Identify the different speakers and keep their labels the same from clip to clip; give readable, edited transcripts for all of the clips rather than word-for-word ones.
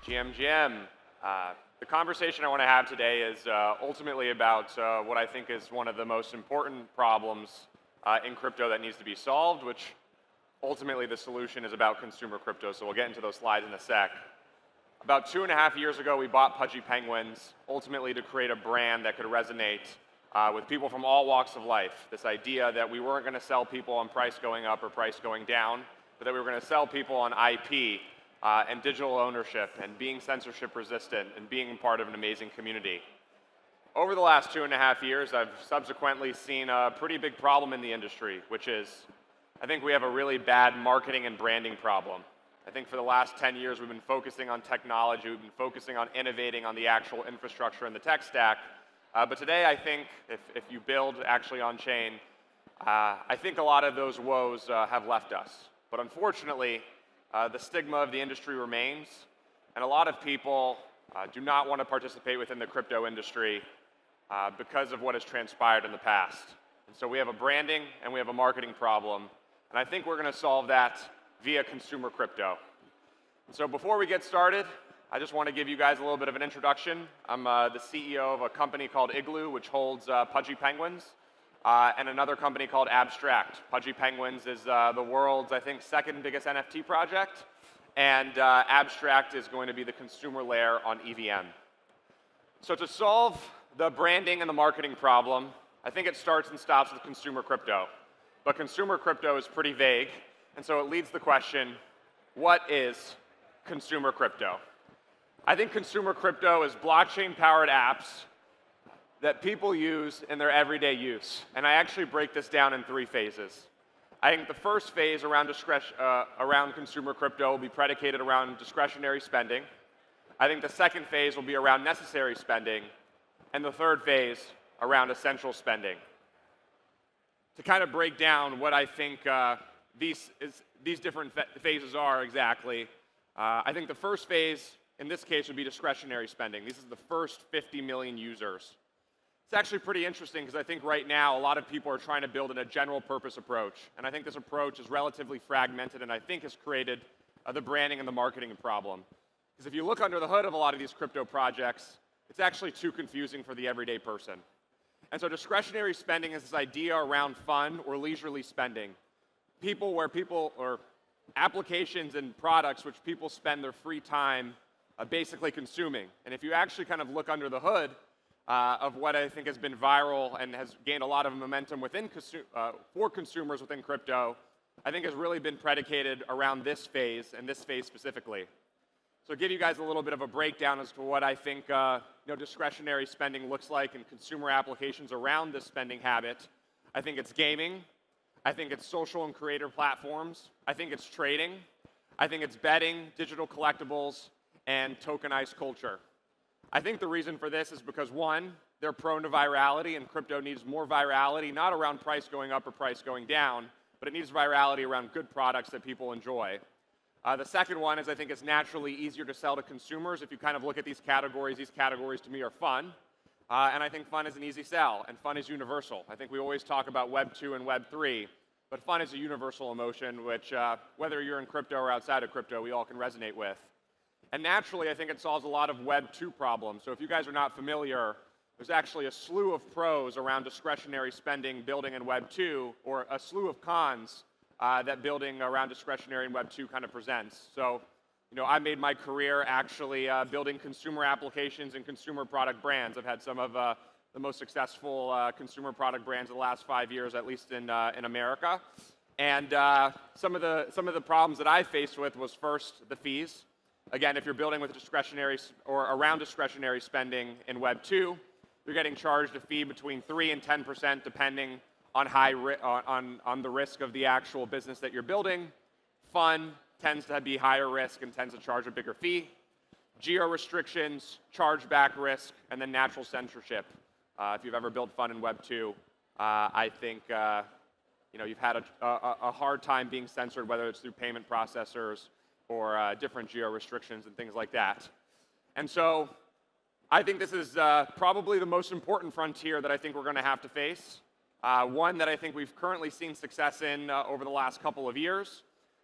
Speaker 1: GM. The conversation I want to have today is ultimately about what I think is one of the most important problems in crypto that needs to be solved, which ultimately the solution is about consumer crypto. So we'll get into those slides in a sec. About 2.5 years ago, we bought Pudgy penguins, ultimately to create a brand that could resonate with people from all walks of life. This idea that we weren't going to sell people on price going up or price going down, but that we were going to sell people on IP and digital ownership and being censorship resistant and being part of an amazing community. Over the last 2.5 years, I've subsequently seen a pretty big problem in the industry, which is I think we have a really bad marketing and branding problem. I think for the last 10 years, we've been focusing on technology, we've been focusing on innovating on the actual infrastructure and the tech stack. But today, I think if you build actually on-chain, I think a lot of those woes have left us. But unfortunately, the stigma of the industry remains, and a lot of people do not want to participate within the crypto industry because of what has transpired in the past. And so we have a branding and we have a marketing problem, and I think we're going to solve that via consumer crypto. And so before we get started, I just want to give you guys a little bit of an introduction. I'm the CEO of a company called Igloo, which holds Pudgy penguins, and another company called Abstract. Pudgy penguins is the world's, I think, second biggest NFT project, and Abstract is going to be the consumer layer on EVM. So to solve the branding and the marketing problem, I think it starts and stops with consumer crypto. But consumer crypto is pretty vague, and so it leads the question, what is consumer crypto? I think consumer crypto is blockchain-powered apps that people use in their everyday use. And I actually break this down in 3 phases. I think the first phase around consumer crypto will be predicated around discretionary spending. I think the second phase will be around necessary spending. And the third phase around essential spending. To kind of break down what I think these different phases are exactly, I think the first phase in this case would be discretionary spending. This is the first 50 million users. It's actually pretty interesting because I think right now a lot of people are trying to build in a general purpose approach. And I think this approach is relatively fragmented and I think has created the branding and the marketing problem. Because if you look under the hood of a lot of these crypto projects, it's actually too confusing for the everyday person. And so discretionary spending is this idea around fun or leisurely spending. Or applications and products which people spend their free time basically consuming. And if you actually kind of look under the hood of what I think has been viral and has gained a lot of momentum for consumers within crypto, I think has really been predicated around this phase and this phase specifically. So I'll give you guys a little bit of a breakdown as to what I think discretionary spending looks like in consumer applications around this spending habit. I think it's gaming. I think it's social and creator platforms. I think it's trading. I think it's betting, digital collectibles, and tokenized culture. I think the reason for this is because, one, they're prone to virality, and crypto needs more virality, not around price going up or price going down, but it needs virality around good products that people enjoy. The second one is I think it's naturally easier to sell to consumers. If you kind of look at ththese categories to me are fun. And I think fun is an easy sell, and fun is universal. I think we always talk about Web 2 and Web 3, but fun is a universal emotion, which whether you're in crypto or outside of crypto, we all can resonate with. And naturally, I think it solves a lot of Web 2 problems. So if you guys are not familiar, there's actually a slew of pros around discretionary spending building in Web 2, or a slew of cons that building around discretionary in Web 2 kind of presents. So, I made my career actually building consumer applications and consumer product brands. I've had some of the most successful consumer product brands in the last 5 years, at least in America. And some of the problems that I faced with was first the fees. Again, if you're building with discretionary or around discretionary spending in Web 2, you're getting charged a fee between 3 and 10% depending on the risk of the actual business that you're building. Fun tends to be higher risk and tends to charge a bigger fee. Geo restrictions, chargeback risk, and then natural censorship. If you've ever built fun in Web 2, I think you've had a hard time being censored, whether it's through payment processors or different geo restrictions and things like that. And so I think this is probably the most important frontier that I think we're going to have to face. One that I think we've currently seen success in over the last couple of years,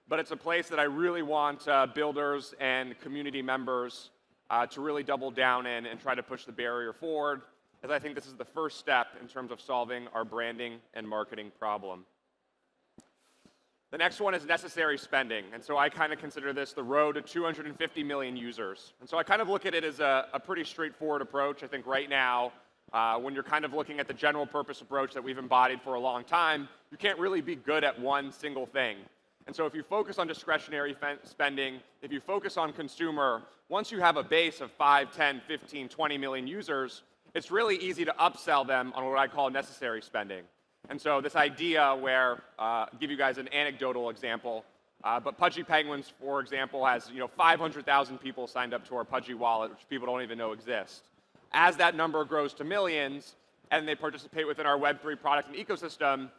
Speaker 1: but it's a place that I really want builders and community members to really double down in and try to push the barrier forward, as I think this is the first step in terms of solving our branding and marketing problem. The next one is necessary spending, and so I kind of consider this the road to 250 million users. And so I kind of look at it as a pretty straightforward approach. I think right now, when you're kind of looking at the general purpose approach that we've embodied for a long time, you can't really be good at one single thing. And so if you focus on discretionary spending, if you focus on consumer, once you have a base of 5, 10, 15, 20 million users, it's really easy to upsell them on what I call necessary spending. And so this idea where, I'll give you guys an anecdotal example, but Pudgy Penguins, for example, has 500,000 people signed up to our Pudgy wallet, which people don't even know exist. As that number grows to millions, and they participate within our Web3 product and ecosystem,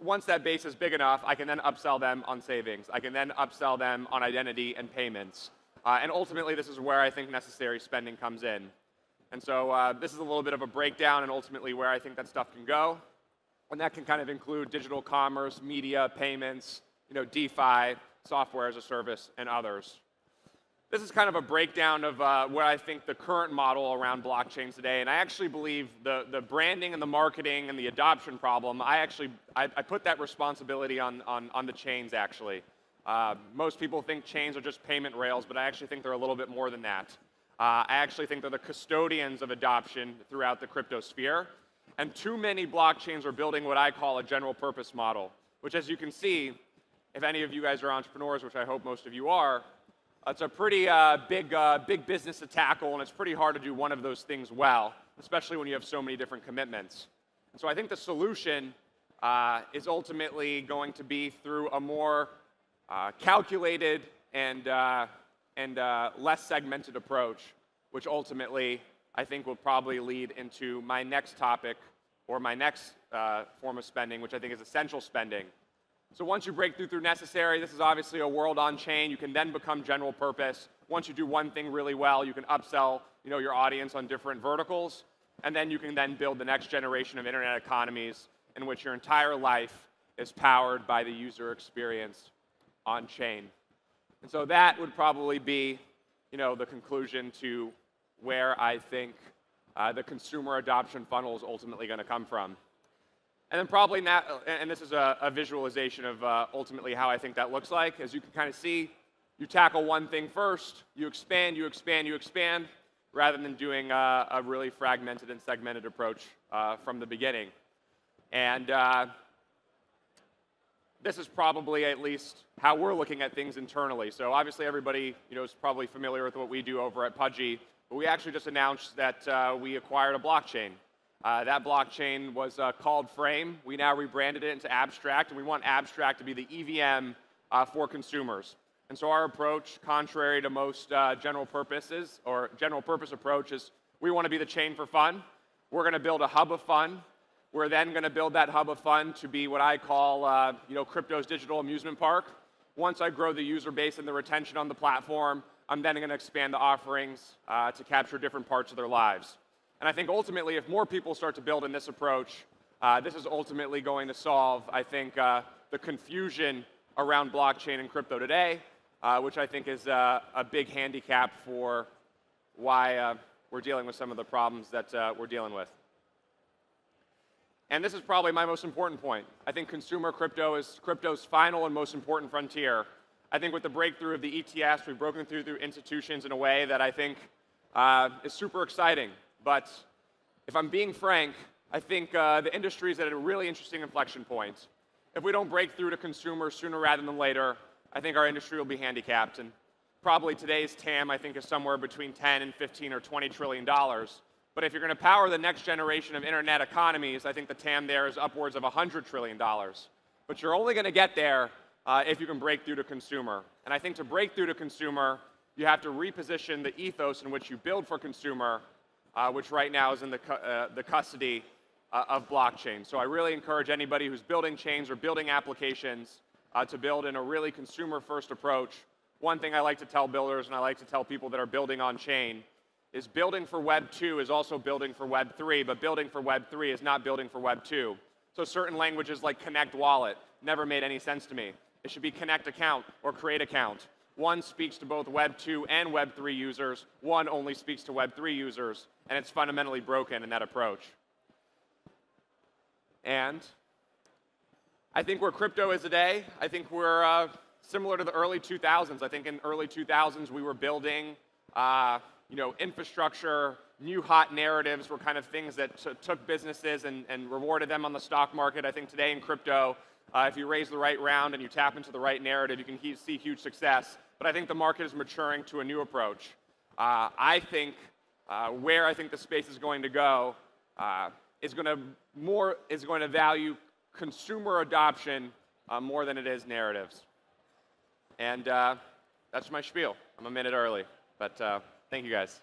Speaker 1: once that base is big enough, I can then upsell them on savings. I can then upsell them on identity and payments. And ultimately, this is where I think necessary spending comes in. And so this is a little bit of a breakdown and ultimately where I think that stuff can go. And that can kind of include digital commerce, media, payments, DeFi, software as a service, and others. This is kind of a breakdown of what I think the current model around blockchains today. And I actually believe the branding and the marketing and the adoption problem, I put that responsibility on the chains, actually. Most people think chains are just payment rails, but I actually think they're a little bit more than that. I actually think they're the custodians of adoption throughout the crypto sphere. And too many blockchains are building what I call a general purpose model, which, as you can see, if any of you guys are entrepreneurs, which I hope most of you are, it's a pretty big business to tackle, and it's pretty hard to do one of those things well, especially when you have so many different commitments. And so I think the solution is ultimately going to be through a more calculated and less segmented approach, which ultimately I think will probably lead into my next topic, or my next form of spending, which I think is essential spending. So once you break through necessary, this is obviously a world on chain. You can then become general purpose. Once you do one thing really well, you can upsell your audience on different verticals, and then you can then build the next generation of internet economies in which your entire life is powered by the user experience on chain. And so that would probably be the conclusion to where I think the consumer adoption funnel is ultimately going to come from. And then probably not, and this is a visualization of ultimately how I think that looks like. As you can kind of see, you tackle one thing first, you expand, you expand, you expand, rather than doing a really fragmented and segmented approach from the beginning. And this is probably at least how we're looking at things internally. So obviously everybody is probably familiar with what we do over at Pudgy, but we actually just announced that we acquired a blockchain. That blockchain was called Frame. We now rebranded it into Abstract, and we want Abstract to be the EVM for consumers. And so our approach, contrary to most general purpose approach, is we want to be the chain for fun. We're going to build a hub of fun. We're then going to build that hub of fun to be what I call crypto's digital amusement park. Once I grow the user base and the retention on the platform, I'm then going to expand the offerings to capture different parts of their lives. And I think ultimately, if more people start to build in this approach, this is ultimately going to solve, I think, the confusion around blockchain and crypto today, which I think is a big handicap for why we're dealing with some of the problems that we're dealing with. And this is probably my most important point. I think consumer crypto is crypto's final and most important frontier. I think with the breakthrough of the ETFs, we've broken through institutions in a way that I think is super exciting. But if I'm being frank, I think the industry is at a really interesting inflection point. If we don't break through to consumers sooner rather than later, I think our industry will be handicapped. And probably today's TAM, I think, is somewhere between 10 and 15 or $20 trillion. But if you're going to power the next generation of internet economies, I think the TAM there is upwards of $100 trillion. But you're only going to get there if you can break through to consumer. And I think to break through to consumer, you have to reposition the ethos in which you build for consumer, which right now is in the custody of blockchain. So I really encourage anybody who's building chains or building applications to build in a really consumer-first approach. One thing I like to tell builders, and I like to tell people that are building on chain, is building for Web 2 is also building for Web 3, but building for Web 3 is not building for Web 2. So certain languages like Connect Wallet never made any sense to me. It should be Connect Account or Create Account. One speaks to both Web 2 and Web 3 users. One only speaks to Web 3 users, and it's fundamentally broken in that approach. And I think where crypto is today, I think we're similar to the early 2000s. I think in early 2000s we were building infrastructure, new hot narratives were kind of things that took businesses and rewarded them on the stock market. I think today in crypto, if you raise the right round and you tap into the right narrative, you can see huge success. But I think the market is maturing to a new approach. I think where I think the space is going to go is going to value consumer adoption more than it is narratives. And that's my spiel. I'm a minute early, but thank you guys.